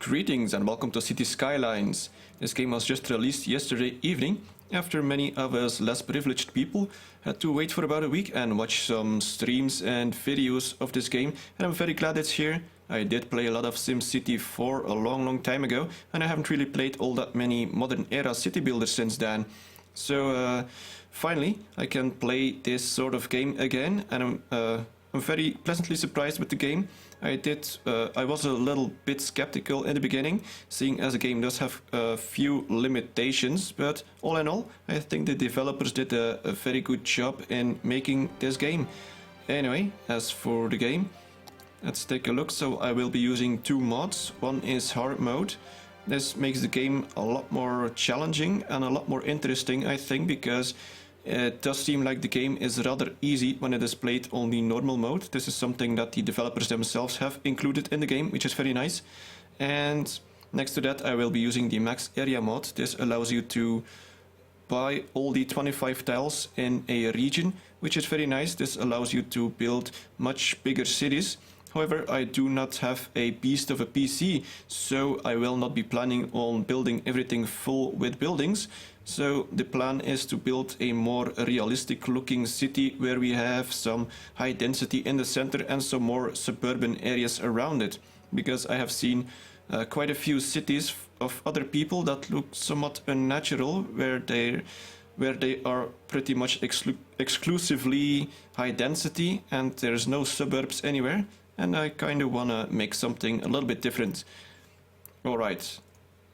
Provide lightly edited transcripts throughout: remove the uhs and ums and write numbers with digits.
Greetings and welcome to City Skylines. This game was just released yesterday evening after many of us less privileged people had to wait for about a week and watch some streams and videos of this game, and I'm very glad it's here. I did play a lot of SimCity 4 a long time ago, and I haven't really played all that many modern era city builders since then. So finally I can play this sort of game again, and I'm very pleasantly surprised with the game. I was a little bit skeptical in the beginning, seeing as the game does have a few limitations, but all in all, I think the developers did a very good job in making this game. Anyway, as for the game, let's take a look. So I will be using two mods. One is hard mode. This makes the game a lot more challenging and a lot more interesting, I think, because it does seem like the game is rather easy when it is played on the normal mode. This is something that the developers themselves have included in the game, which is very nice. And next to that, I will be using the max area mod. This allows you to buy all the 25 tiles in a region, which is very nice. This allows you to build much bigger cities. However, I do not have a beast of a PC, so I will not be planning on building everything full with buildings. So the plan is to build a more realistic looking city where we have some high density in the center and some more suburban areas around it. Because I have seen quite a few cities of other people that look somewhat unnatural, where they are pretty much exclusively high density and there's no suburbs anywhere. And I kind of want to make something a little bit different. Alright,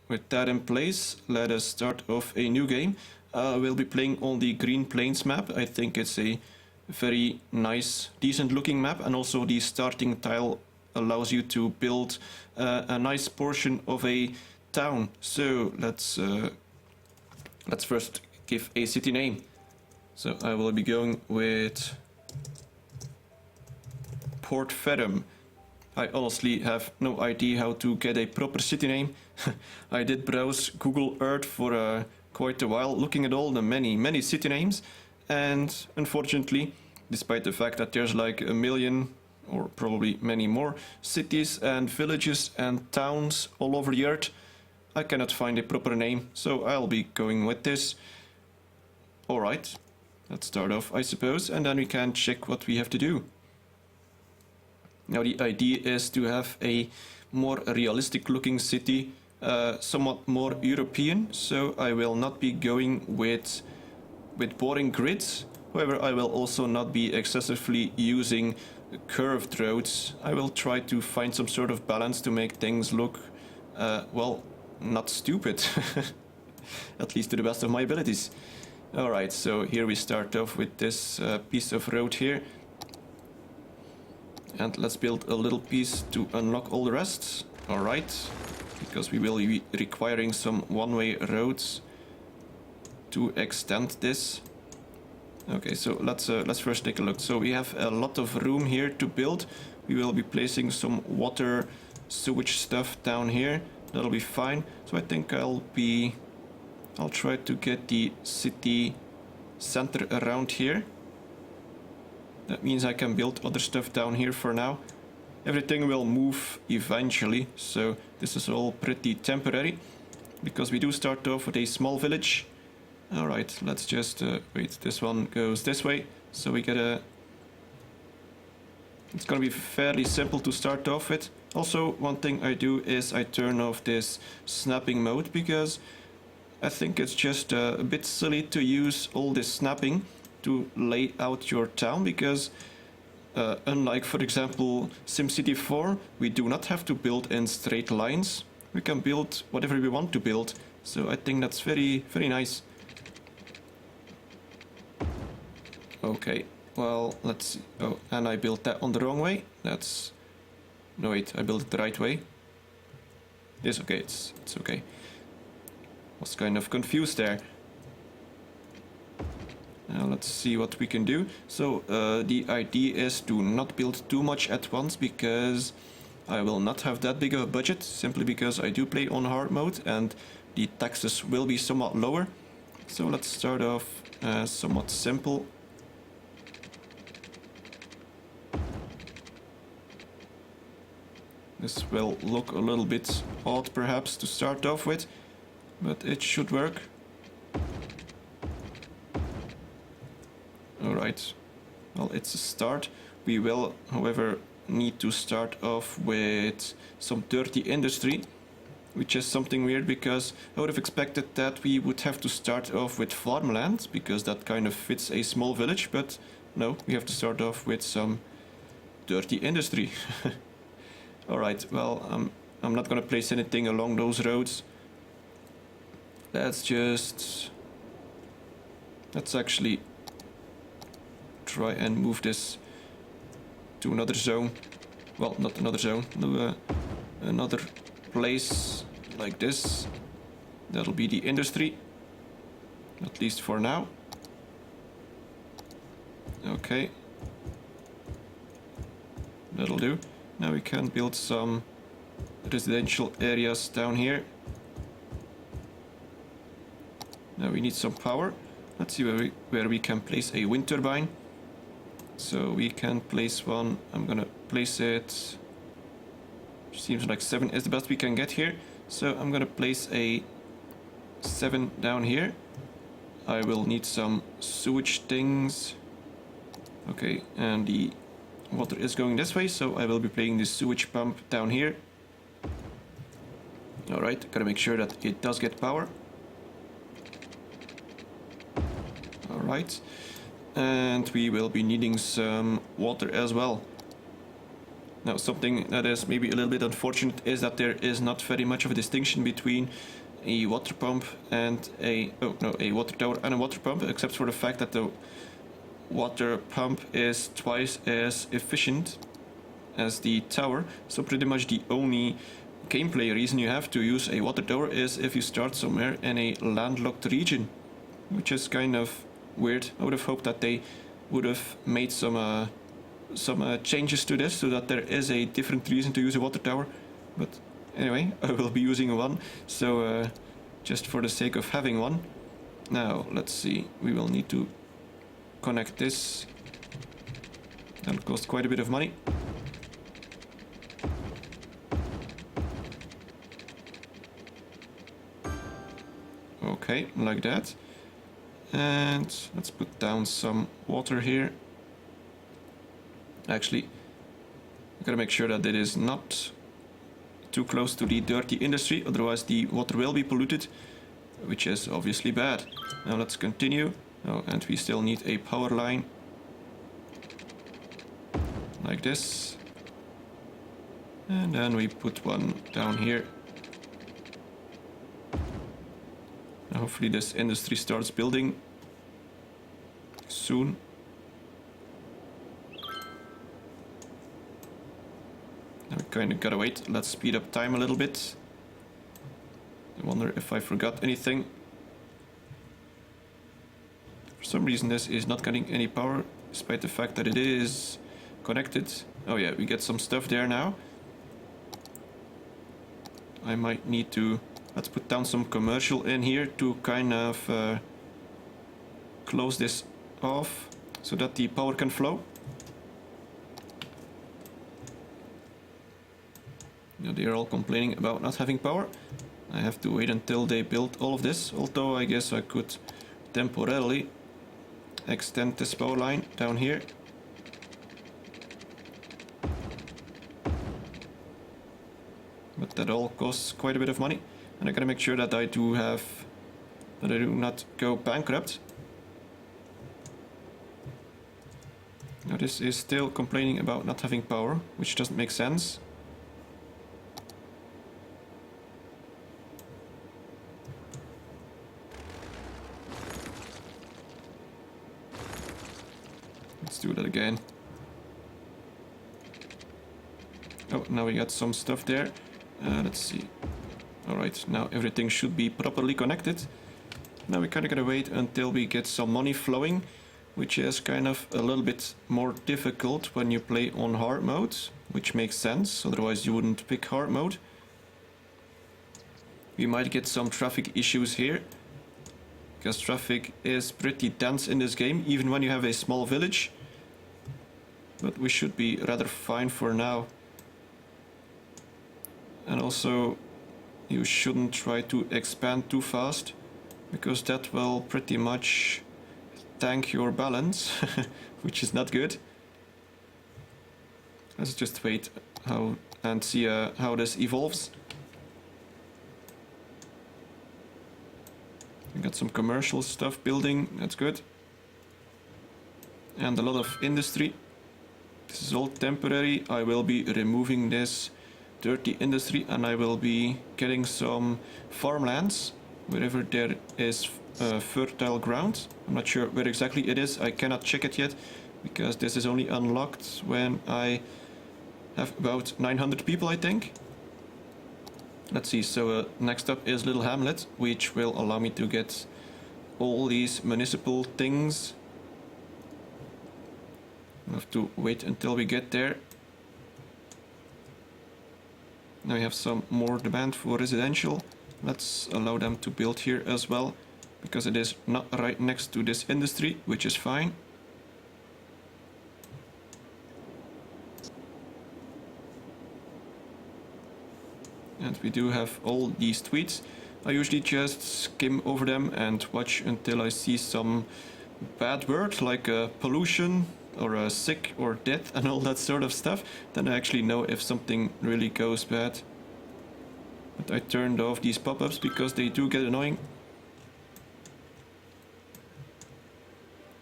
with that in place, let us start off a new game. We'll be playing on the Green Plains map. I think it's a very nice, decent looking map, and also the starting tile allows you to build a nice portion of a town. So let's first give a city name. So I will be going with Port Ferrum. I honestly have no idea how to get a proper city name. I did browse Google Earth for quite a while, looking at all the many city names, and unfortunately, despite the fact that there's like a million or probably many more cities and villages and towns all over the earth, I cannot find a proper name, so I'll be going with this. Alright, let's start off, I suppose, and then we can check what we have to do. Now the idea is to have a more realistic looking city, somewhat more European, so I will not be going with boring grids. However, I will also not be excessively using curved roads. I will try to find some sort of balance to make things look, well, not stupid, at least to the best of my abilities. Alright, so here we start off with this piece of road here. And let's build a little piece to unlock all the rest. Alright, because we will be requiring some one-way roads to extend this. Okay, so let's first take a look. So we have a lot of room here to build. We will be placing some water sewage stuff down here. That'll be fine. So I think I'll try to get the city center around here. That means I can build other stuff down here for now. Everything will move eventually, so this is all pretty temporary, because we do start off with a small village. Alright, let's just wait, this one goes this way, so we get a... It's gonna be fairly simple to start off with. Also, one thing I do is I turn off this snapping mode, because I think it's just a bit silly to use all this snapping to lay out your town, because unlike, for example, SimCity 4, we do not have to build in straight lines. We can build whatever we want to build, so I think that's very nice. Okay, well, let's see. Oh, and I built that on the wrong way. That's... No, wait, I built it the right way. It's okay, it's okay. Was kind of confused there. Now let's see what we can do. So the idea is to not build too much at once, because I will not have that big of a budget, simply because I do play on hard mode and the taxes will be somewhat lower. So let's start off somewhat simple. This will look a little bit odd perhaps to start off with, but it should work. Alright, well, it's a start. We will, however, need to start off with some dirty industry, which is something weird because I would have expected that we would have to start off with farmland, because that kind of fits a small village, but no, we have to start off with some dirty industry. Alright, well, I'm not gonna place anything along those roads. Let's actually try and move this to another zone. Well, not another zone, no, another place like this. That'll be the industry, at least for now. Okay, that'll do. Now we can build some residential areas down here. Now we need some power. Let's see where we can place a wind turbine. So we can place one. I'm gonna place it. Seems like 7 is the best we can get here. So I'm gonna place a 7 down here. I will need some sewage things. Okay, and the water is going this way, so I will be playing the sewage pump down here. Alright, gotta make sure that it does get power. Alright, and we will be needing some water as well. Now, something that is maybe a little bit unfortunate is that there is not very much of a distinction between a water pump and a water tower and a water pump, except for the fact that the water pump is twice as efficient as the tower. So pretty much the only gameplay reason you have to use a water tower is if you start somewhere in a landlocked region, which is kind of weird. I would have hoped that they would have made some changes to this so that there is a different reason to use a water tower. But anyway, I will be using one, so just for the sake of having one. Now let's see, we will need to connect this. That'll cost quite a bit of money. Okay, like that. And let's put down some water here. Actually, I gotta make sure that it is not too close to the dirty industry, otherwise the water will be polluted, which is obviously bad. Now let's continue. Oh, and we still need a power line like this. And then we put one down here. Now hopefully this industry starts building soon. Now we kind of gotta wait. Let's speed up time a little bit. I wonder if I forgot anything. For some reason this is not getting any power, despite the fact that it is connected. Oh yeah, we get some stuff there now. I might need to... Let's put down some commercial in here to kind of close this off so that the power can flow. Now they're all complaining about not having power. I have to wait until they build all of this, although I guess I could temporarily extend this power line down here. But that all costs quite a bit of money. And I gotta make sure that I do not go bankrupt. Now this is still complaining about not having power, which doesn't make sense. Let's do that again. Oh, now we got some stuff there. Let's see. Alright, now everything should be properly connected. Now we kinda gotta wait until we get some money flowing, which is kind of a little bit more difficult when you play on hard mode, which makes sense, otherwise you wouldn't pick hard mode. We might get some traffic issues here, because traffic is pretty dense in this game, even when you have a small village. But we should be rather fine for now. And also, you shouldn't try to expand too fast, because that will pretty much tank your balance, which is not good. Let's just wait and see how this evolves. We got some commercial stuff building, that's good. And a lot of industry. This is all temporary. I will be removing this dirty industry and I will be getting some farmlands wherever there is fertile ground. I'm not sure where exactly it is. I cannot check it yet because this is only unlocked when I have about 900 people, I think. Let's see, so next up is Little Hamlet, which will allow me to get all these municipal things. I have to wait until we get there. Now we have some more demand for residential. Let's allow them to build here as well, because it is not right next to this industry, which is fine. And we do have all these tweets. I usually just skim over them and watch until I see some bad word like pollution or sick or death and all that sort of stuff. Then I actually know if something really goes bad. But I turned off these pop-ups because they do get annoying.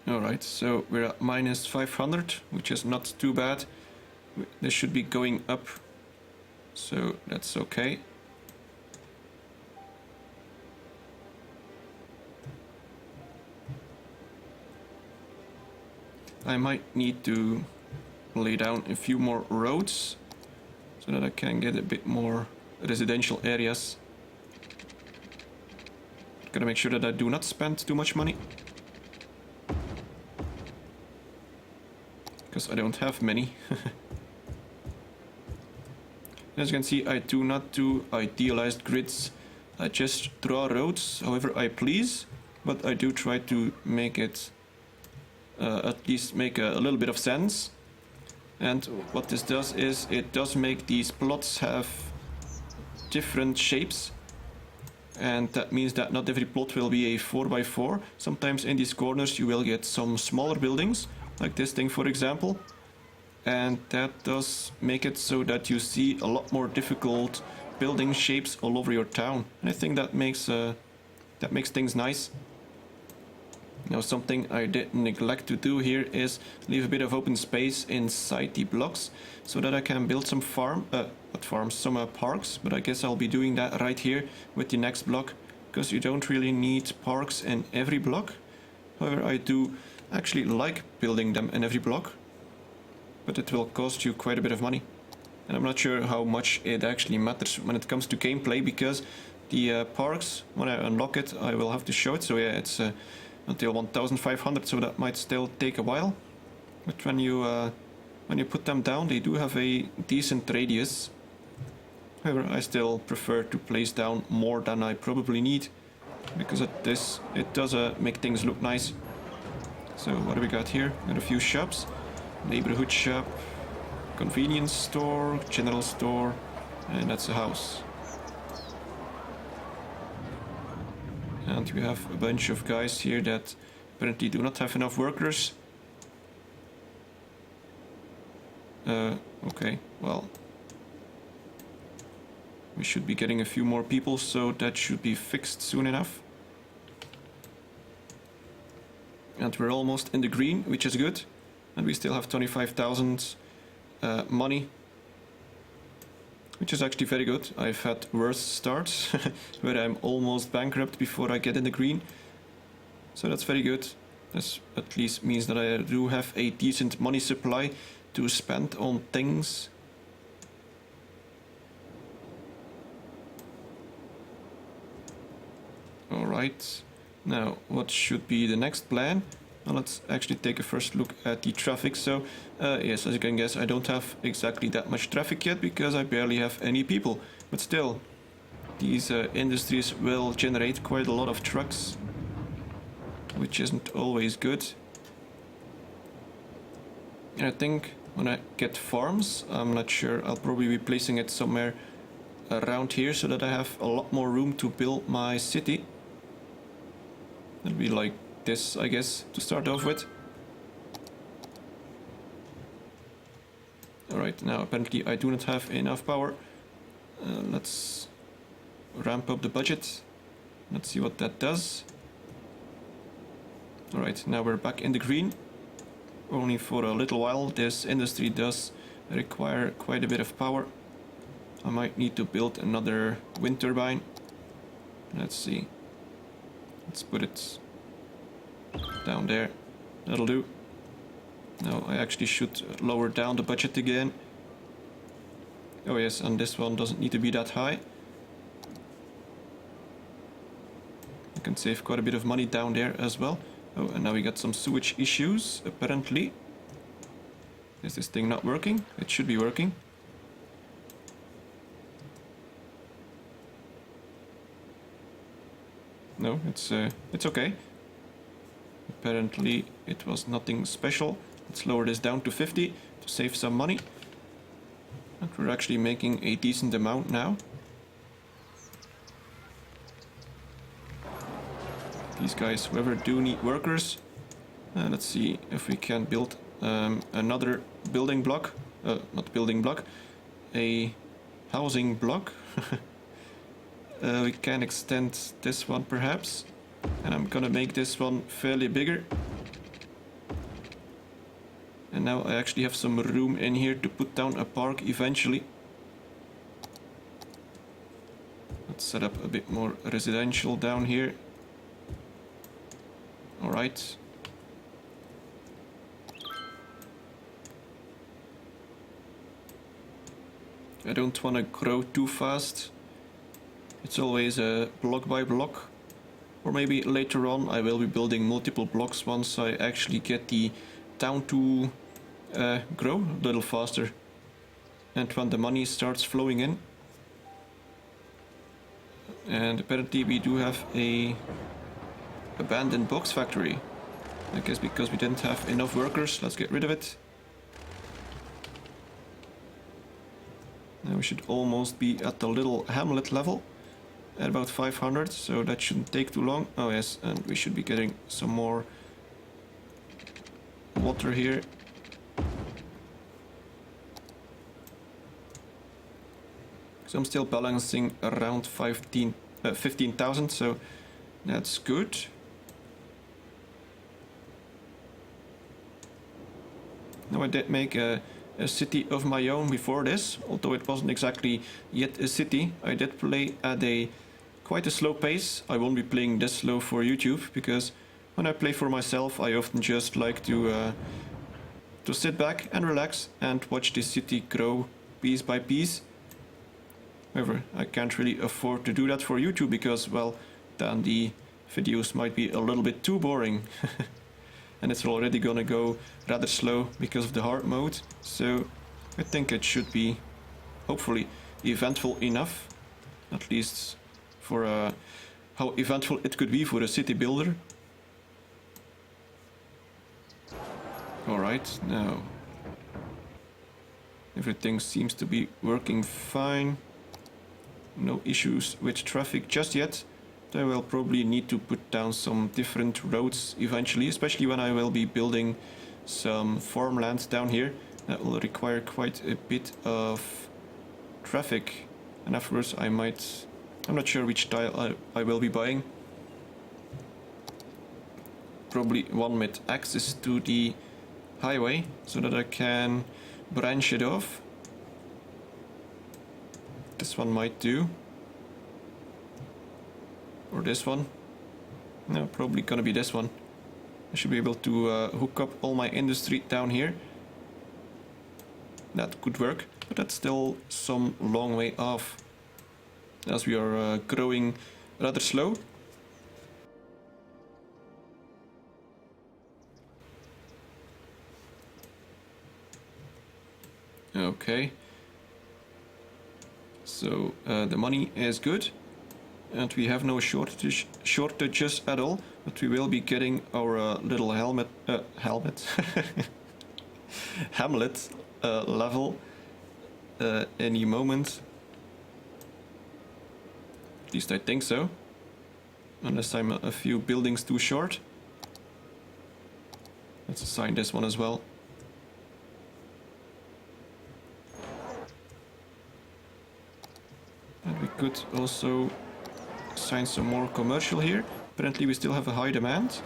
Alright, so we're at minus 500, which is not too bad. This should be going up, so that's okay. I might need to lay down a few more roads so that I can get a bit more residential areas. Gotta make sure that I do not spend too much money, because I don't have many. As you can see, I do not do idealized grids. I just draw roads however I please, but I do try to make it at least make a little bit of sense. And what this does is it does make these plots have different shapes, and that means that not every plot will be a 4x4. Sometimes in these corners you will get some smaller buildings, like this thing for example, and that does make it so that you see a lot more difficult building shapes all over your town, and I think that makes things nice. Now, something I did neglect to do here is leave a bit of open space inside the blocks so that I can build some some parks, but I guess I'll be doing that right here with the next block, because you don't really need parks in every block. However, I do actually like building them in every block, but it will cost you quite a bit of money. And I'm not sure how much it actually matters when it comes to gameplay, because the parks, when I unlock it, I will have to show it. So yeah, it's until 1500, so that might still take a while. But when you put them down, they do have a decent radius. However, I still prefer to place down more than I probably need, because it does make things look nice. So what do we got here? We got a few shops. Neighborhood shop, convenience store, general store, and that's a house. And we have a bunch of guys here that apparently do not have enough workers. Okay, well, we should be getting a few more people, so that should be fixed soon enough. And we're almost in the green, which is good. And we still have 25,000 money, which is actually very good. I've had worse starts where I'm almost bankrupt before I get in the green. So that's very good. This at least means that I do have a decent money supply to spend on things. Alright, now what should be the next plan? Now let's actually take a first look at the traffic. So yes, as you can guess, I don't have exactly that much traffic yet because I barely have any people. But still, these industries will generate quite a lot of trucks, which isn't always good. And I think when I get farms, I'm not sure, I'll probably be placing it somewhere around here so that I have a lot more room to build my city. It'll be like this, I guess, to start off with. Alright, now apparently I do not have enough power. Let's ramp up the budget. Let's see what that does. Alright, now we're back in the green. Only for a little while. This industry does require quite a bit of power. I might need to build another wind turbine. Let's see. Let's put it down there. That'll do. Now I actually should lower down the budget again. Oh yes, and this one doesn't need to be that high. I can save quite a bit of money down there as well. Oh, and now we got some sewage issues, apparently. Is this thing not working? It should be working. No, it's okay. Apparently it was nothing special. Let's lower this down to 50 to save some money. And we're actually making a decent amount now. These guys, whoever, do need workers. Let's see if we can build another building block. Not building block. A housing block. We can extend this one perhaps. And I'm gonna make this one fairly bigger. And now I actually have some room in here to put down a park eventually. Let's set up a bit more residential down here. Alright. I don't want to grow too fast. It's always block by block. Or maybe later on I will be building multiple blocks once I actually get the town to grow a little faster. And when the money starts flowing in. And apparently we do have a abandoned box factory. I guess because we didn't have enough workers. Let's get rid of it. Now we should almost be at the little hamlet level. At about 500, so that shouldn't take too long. Oh yes, and we should be getting some more water here. So I'm still balancing around 15,000, so that's good. Now I did make a city of my own before this, although it wasn't exactly yet a city. I did play at quite a slow pace. I won't be playing this slow for YouTube, because when I play for myself I often just like to sit back and relax and watch the city grow piece by piece. However, I can't really afford to do that for YouTube because, well, then the videos might be a little bit too boring. And it's already gonna go rather slow because of the hard mode, so I think it should be, hopefully, eventful enough, at least for how eventful it could be for a city builder. Alright, now everything seems to be working fine. No issues with traffic just yet. I will probably need to put down some different roads eventually, especially when I will be building some farmland down here. That will require quite a bit of traffic, and afterwards I'm not sure which tile I will be buying. Probably one with access to the highway, so that I can branch it off. This one might do. Or this one. No, probably gonna be this one. I should be able to hook up all my industry down here. That could work, but that's still some long way off, as we are growing rather slow. Okay. So the money is good, and we have no shortages at all, but we will be getting our little hamlet level any moment. At least I think so. Unless I'm a few buildings too short. Let's assign this one as well. And we could also assign some more commercial here. Apparently we still have a high demand,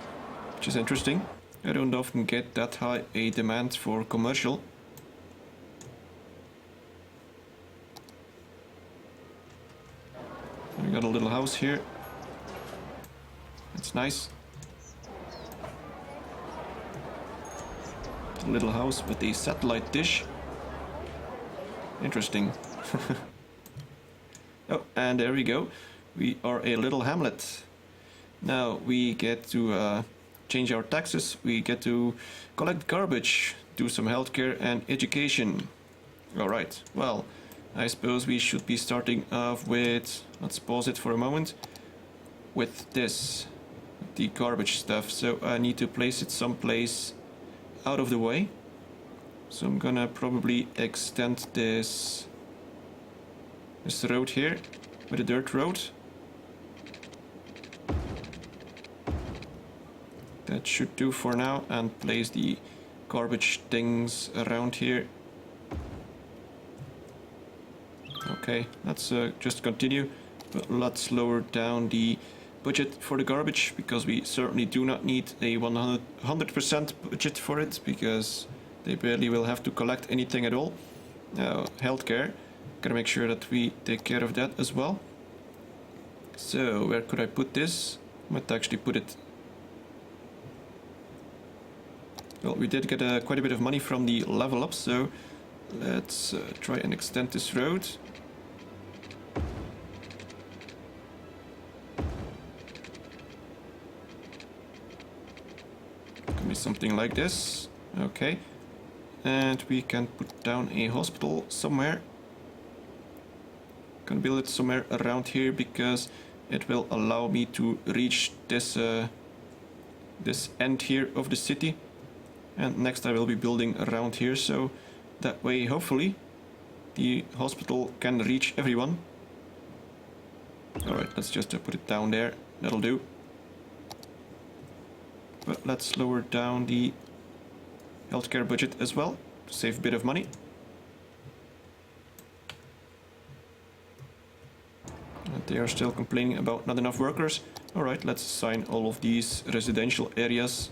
which is interesting. I don't often get that high a demand for commercial. We got a little house here. That's nice. A little house with a satellite dish. Interesting. Oh, and there we go. We are a little hamlet. Now we get to change our taxes. We get to collect garbage, do some healthcare and education. Alright, well, I suppose we should be starting off with, let's pause it for a moment, with this, the garbage stuff. So I need to place it someplace out of the way. So I'm gonna probably extend this road here with a dirt road. That should do for now, and place the garbage things around here. Okay, let's just continue, but let's lower down the budget for the garbage, because we certainly do not need a 100% budget for it, because they barely will have to collect anything at all. Now, healthcare, gotta make sure that we take care of that as well. So, where could I put this? I might actually put it... Well, we did get quite a bit of money from the level up, so let's try and extend this road. Can be something like this. Okay. And we can put down a hospital somewhere. Can build it somewhere around here, because it will allow me to reach this this end here of the city. And next I will be building around here, so that way hopefully the hospital can reach everyone. Alright, let's just put it down there, that'll do. But let's lower down the healthcare budget as well, to save a bit of money. And they are still complaining about not enough workers. Alright, let's assign all of these residential areas.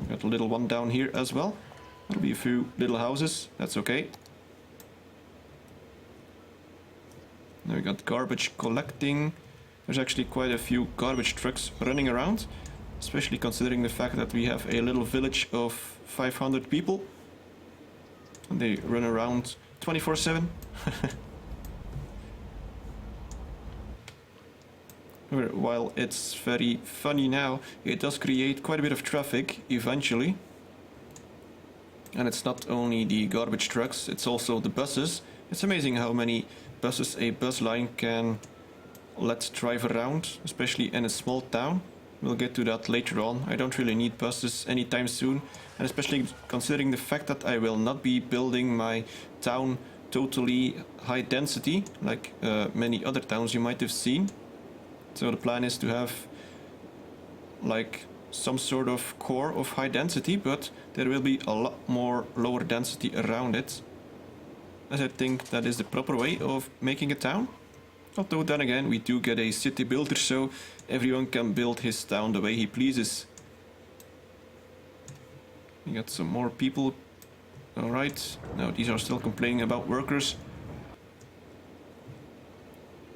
Got a little one down here as well. There'll be a few little houses, that's okay. Now we got garbage collecting. There's actually quite a few garbage trucks running around, especially considering the fact that we have a little village of 500 people. And they run around 24/7. While it's very funny now, it does create quite a bit of traffic eventually. And it's not only the garbage trucks, it's also the buses. It's amazing how many buses a bus line can let drive around, especially in a small town. We'll get to that later on. I don't really need buses anytime soon, and especially considering the fact that I will not be building my town totally high density, like many other towns you might have seen. So the plan is to have like some sort of core of high density, but there will be a lot more lower density around it, as I think that is the proper way of making a town. Although then again, we do get a city builder, so everyone can build his town the way he pleases. We got some more people. Alright, now these are still complaining about workers.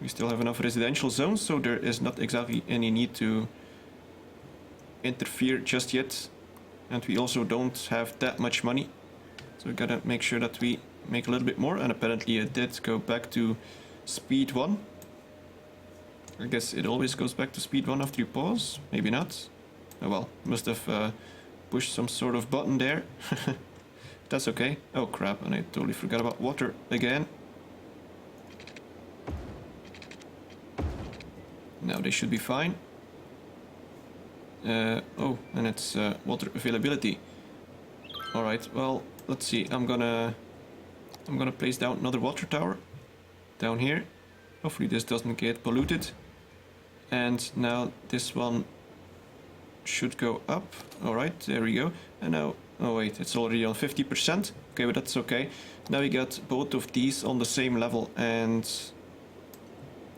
We still have enough residential zones, so there is not exactly any need to interfere just yet. And we also don't have that much money, so we gotta make sure that we make a little bit more. And apparently it did go back to speed 1. I guess it always goes back to speed 1 after you pause, maybe not. Oh well, must have pushed some sort of button there. That's okay. Oh crap, and I totally forgot about water again. Now they should be fine. Oh, and it's water availability. Alright, well, let's see. I'm gonna place down another water tower. down here. Hopefully this doesn't get polluted. And now this one should go up. Alright, there we go. And now, oh wait, it's already on 50%. Okay, but that's okay. Now we got both of these on the same level, and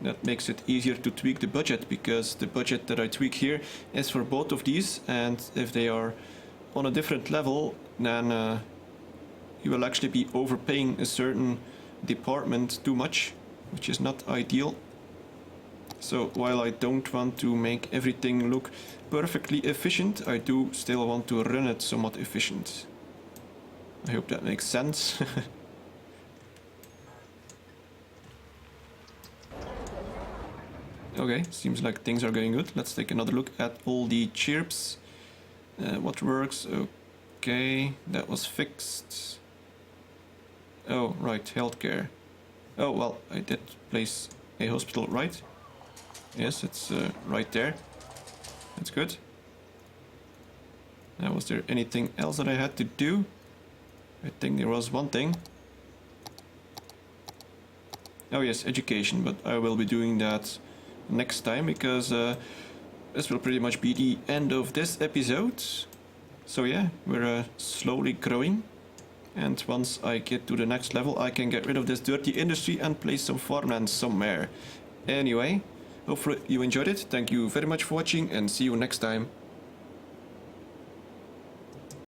that makes it easier to tweak the budget, because the budget that I tweak here is for both of these, and if they are on a different level, then you will actually be overpaying a certain department too much, which is not ideal. So while I don't want to make everything look perfectly efficient, I do still want to run it somewhat efficient. I hope that makes sense. Okay, seems like things are going good. Let's take another look at all the chirps. What works? Okay, that was fixed. Oh, right, healthcare. Oh, well, I did place a hospital, right? Yes, it's right there. That's good. Now, was there anything else that I had to do? I think there was one thing. Oh yes, education, but I will be doing that next time, because this will pretty much be the end of this episode. So yeah, we're slowly growing, and once I get to the next level I can get rid of this dirty industry and place some farmland somewhere. Anyway, hopefully you enjoyed it. Thank you very much for watching, and see you next time.